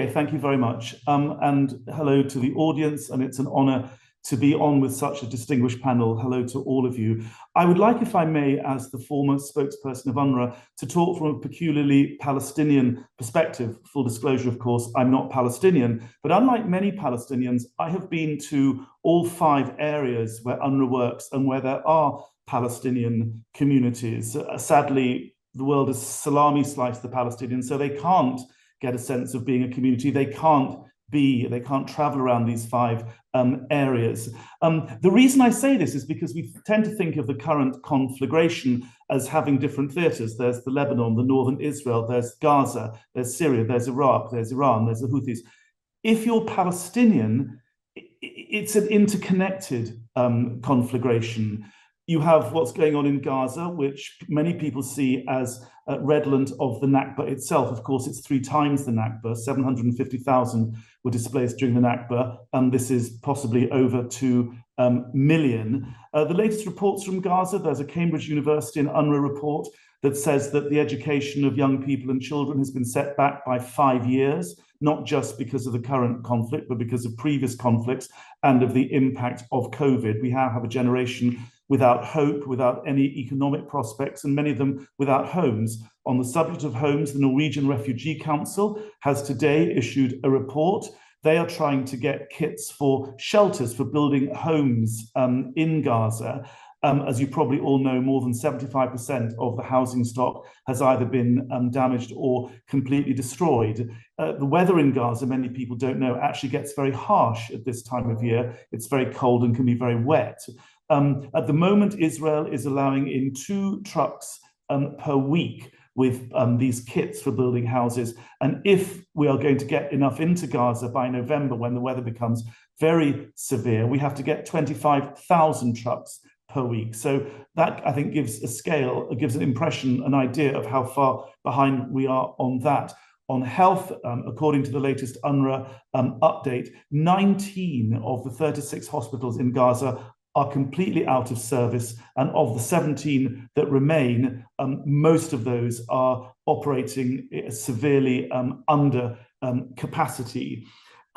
Okay, thank you very much. And hello to the audience, and it's an honor to be on with such a distinguished panel. Hello to all of you. I would like, if I may, as the former spokesperson of UNRWA, to talk from a peculiarly Palestinian perspective. Full disclosure, of course, I'm not Palestinian, but unlike many Palestinians, I have been to all 5 areas where UNRWA works and where there are Palestinian communities. Sadly, the world has salami sliced the Palestinians, so they can't get a sense of being a community. They can't travel around these 5 areas. The reason I say this is because we tend to think of the current conflagration as having different theaters. There's the Lebanon, the northern Israel, there's Gaza, there's Syria, there's Iraq, there's Iran, there's the Houthis. If you're Palestinian, it's an interconnected conflagration. You have what's going on in Gaza, which many people see as redolent of the Nakba itself. Of course, it's 3 times the Nakba. 750,000 were displaced during the Nakba, and this is possibly over 2 million. The latest reports from Gaza, there's a Cambridge University and UNRWA report that says that the education of young people and children has been set back by 5 years, not just because of the current conflict, but because of previous conflicts and of the impact of COVID. We now have a generation without hope, without any economic prospects, and many of them without homes. On the subject of homes, the Norwegian Refugee Council has today issued a report. They are trying to get kits for shelters, for building homes in Gaza. As you probably all know, more than 75% of the housing stock has either been damaged or completely destroyed. The weather in Gaza, many people don't know, actually gets very harsh at this time of year. It's very cold and can be very wet. At the moment, Israel is allowing in 2 trucks per week with these kits for building houses. And if we are going to get enough into Gaza by November, when the weather becomes very severe, we have to get 25,000 trucks per week. So that, I think, gives a scale, it gives an impression, an idea of how far behind we are on that. On health, according to the latest UNRWA update, 19 of the 36 hospitals in Gaza are completely out of service, and of the 17 that remain, most of those are operating severely under capacity.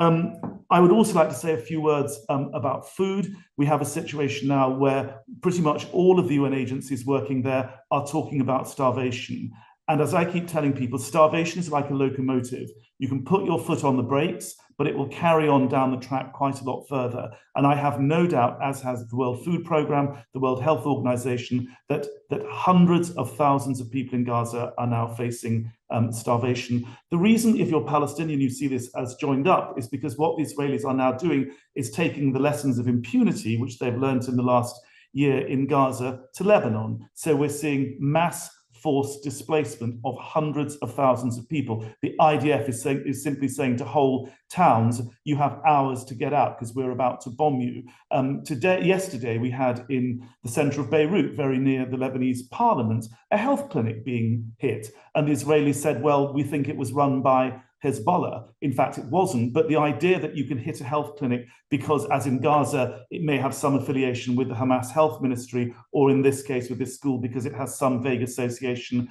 I would also like to say a few words about food. We have a situation now where pretty much all of the UN agencies working there are talking about starvation. And as I keep telling people, starvation is like a locomotive. You can put your foot on the brakes, but it will carry on down the track quite a lot further. And I have no doubt, as has the World Food Programme, the World Health Organization, that hundreds of thousands of people in Gaza are now facing starvation. The reason, if you're Palestinian, you see this as joined up, is because what the Israelis are now doing is taking the lessons of impunity, which they've learned in the last year in Gaza, to Lebanon. So we're seeing mass forced displacement of hundreds of thousands of people. The IDF is simply saying to whole towns, you have hours to get out because we're about to bomb you. Yesterday, we had in the center of Beirut, very near the Lebanese parliament, a health clinic being hit. And the Israelis said, well, we think it was run by Hezbollah. In fact, it wasn't. But the idea that you can hit a health clinic because, as in Gaza, it may have some affiliation with the Hamas health ministry, or in this case with this school because it has some vague association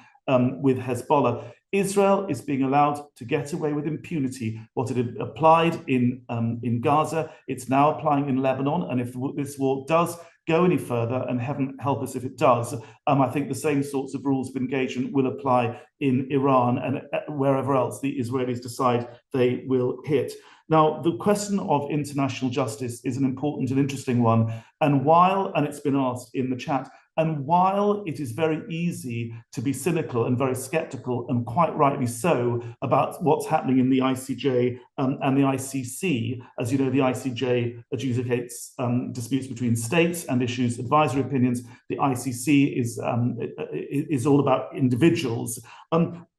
with Hezbollah. Israel is being allowed to get away with impunity. What it had applied in Gaza, it's now applying in Lebanon. And if this war does go any further, and heaven help us if it does, I think the same sorts of rules of engagement will apply in Iran and wherever else the Israelis decide they will hit. Now, the question of international justice is an important and interesting one. And it's been asked in the chat, and while it is very easy to be cynical and very skeptical, and quite rightly so, about what's happening in the ICJ and the ICC, as you know, the ICJ adjudicates disputes between states and issues advisory opinions. The ICC is all about individuals.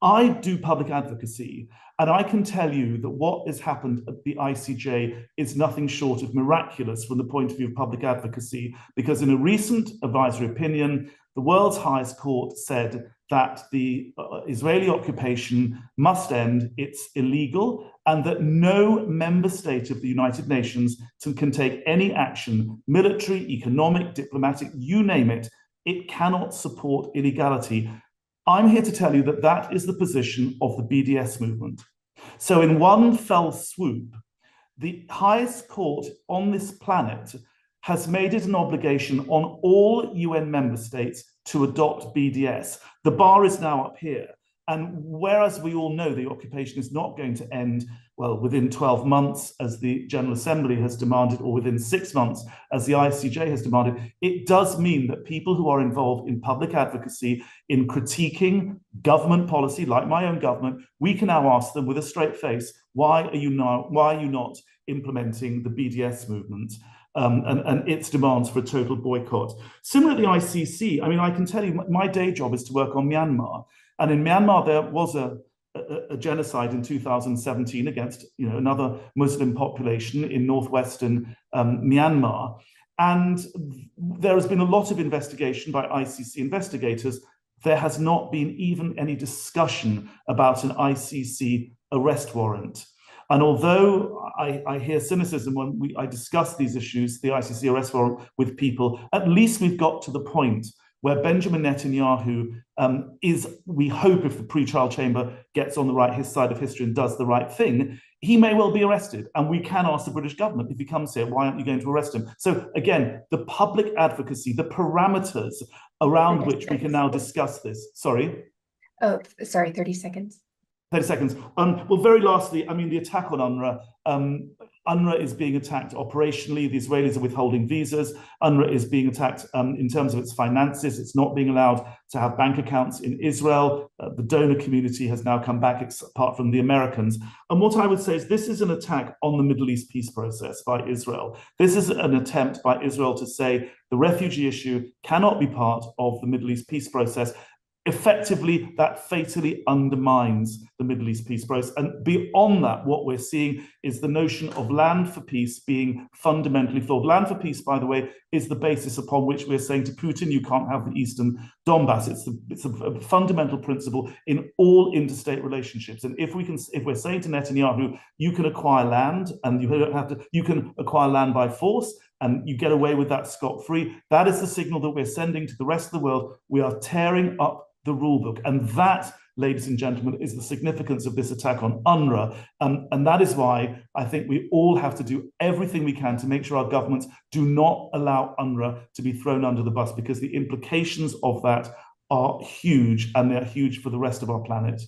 I do public advocacy, and I can tell you that what has happened at the ICJ is nothing short of miraculous from the point of view of public advocacy, because in a recent advisory opinion, the world's highest court said that the Israeli occupation must end, it's illegal, and that no member state of the United Nations can take any action, military, economic, diplomatic, you name it, it cannot support illegality. I'm here to tell you that that is the position of the BDS movement. So in one fell swoop, the highest court on this planet has made it an obligation on all UN member states to adopt BDS. The bar is now up here. And whereas we all know the occupation is not going to end, well, within 12 months, as the General Assembly has demanded, or within 6 months, as the ICJ has demanded, it does mean that people who are involved in public advocacy, in critiquing government policy, like my own government, we can now ask them with a straight face, why are you not implementing the BDS movement? And its demands for a total boycott. Similarly, ICC, I mean, I can tell you, my day job is to work on Myanmar. And in Myanmar, there was a genocide in 2017 against another Muslim population in northwestern Myanmar. And there has been a lot of investigation by ICC investigators. There has not been even any discussion about an ICC arrest warrant. And although I hear cynicism when I discuss these issues, the ICC arrest warrant with people, at least we've got to the point where Benjamin Netanyahu is, we hope, if the pre-trial chamber gets on his side of history and does the right thing, he may well be arrested. And we can ask the British government, if he comes here, why aren't you going to arrest him? So again, the public advocacy, the parameters around which we can now discuss this. Sorry? Oh, sorry, 30 seconds. 30 seconds. Well, very lastly, I mean, the attack on UNRWA. UNRWA is being attacked operationally. The Israelis are withholding visas. UNRWA is being attacked in terms of its finances. It's not being allowed to have bank accounts in Israel. The donor community has now come back, apart from the Americans. And what I would say is this is an attack on the Middle East peace process by Israel. This is an attempt by Israel to say the refugee issue cannot be part of the Middle East peace process. Effectively, that fatally undermines the Middle East peace process. And beyond that, what we're seeing is the notion of land for peace being fundamentally flawed. Land for peace, by the way, is the basis upon which we're saying to Putin, you can't have the Eastern Donbass. It's a fundamental principle in all interstate relationships. And if we're saying to Netanyahu, you can acquire land and you can acquire land by force, and you get away with that scot-free, that is the signal that we're sending to the rest of the world. We are tearing up the rule book. And that, ladies and gentlemen, is the significance of this attack on UNRWA. And that is why I think we all have to do everything we can to make sure our governments do not allow UNRWA to be thrown under the bus, because the implications of that are huge, and they're huge for the rest of our planet.